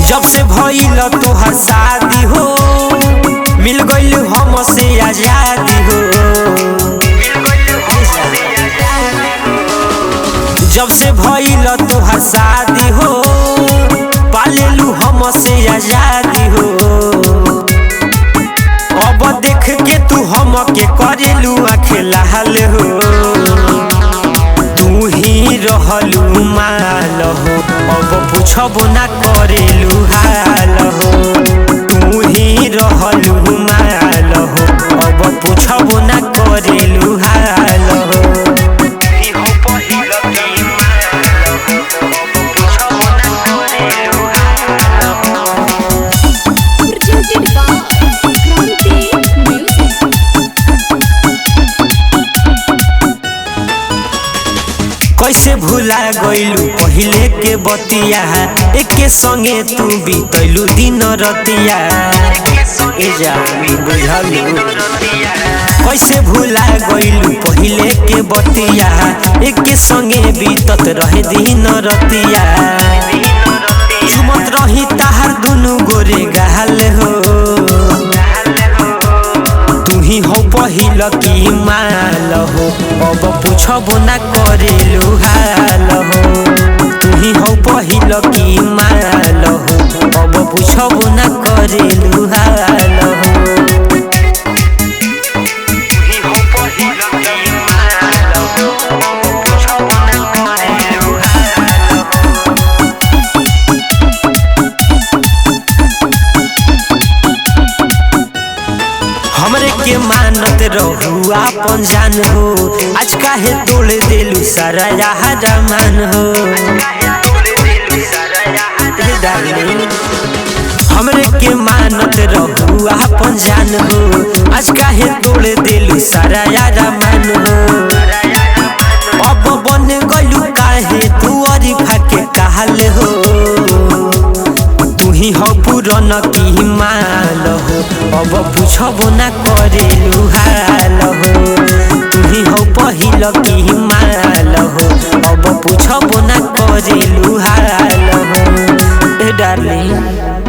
जब से भइल तोहर शादी हो मिल गइल हमसे आजादी हो। जब से भइल तोहर शादी हो पालेलू हमसे आजादी हो। अब देख के तू हमके करेलू आँखें लाल हो। तू ही रहलू माल हो अब पूछबो ना करेलू हाल हो। तू ही रहलू माल हो अब पूछबो ना करेलू हाल हो। कैसे भुला गइलू पहिले के बतिया एके संगे तू बीतैलू दिन रतिया। कैसे भुला गइलू पहिले के बतिया एके संगे बीतत रहे दिन रतिया। चुमत रही ताहार दुनु गोरे गाल हो। तुही हो पहिल की माल हो अब पूछबो ना करेलू हाल हो। तुही हो पहिल की माल हो अब पूछबो ना करेलू हाल हो। हमरे के मानत रहू आपन जान हो आज काहे तोड़ देलू सारा यार मान हो। हमरे के मानत रहू आपन जान हो आज काहे तोड़ देलू सारा यार मान हो। अब बन गइलू काहे तू अरिफा के कहल हो। तुही हो पुरन की माल हो अब पूछबो ना करेलू हाल हो। तुही हो पहिल की माल हो अब पूछबो ना करेलू हाल हो। ए डार्लिंग।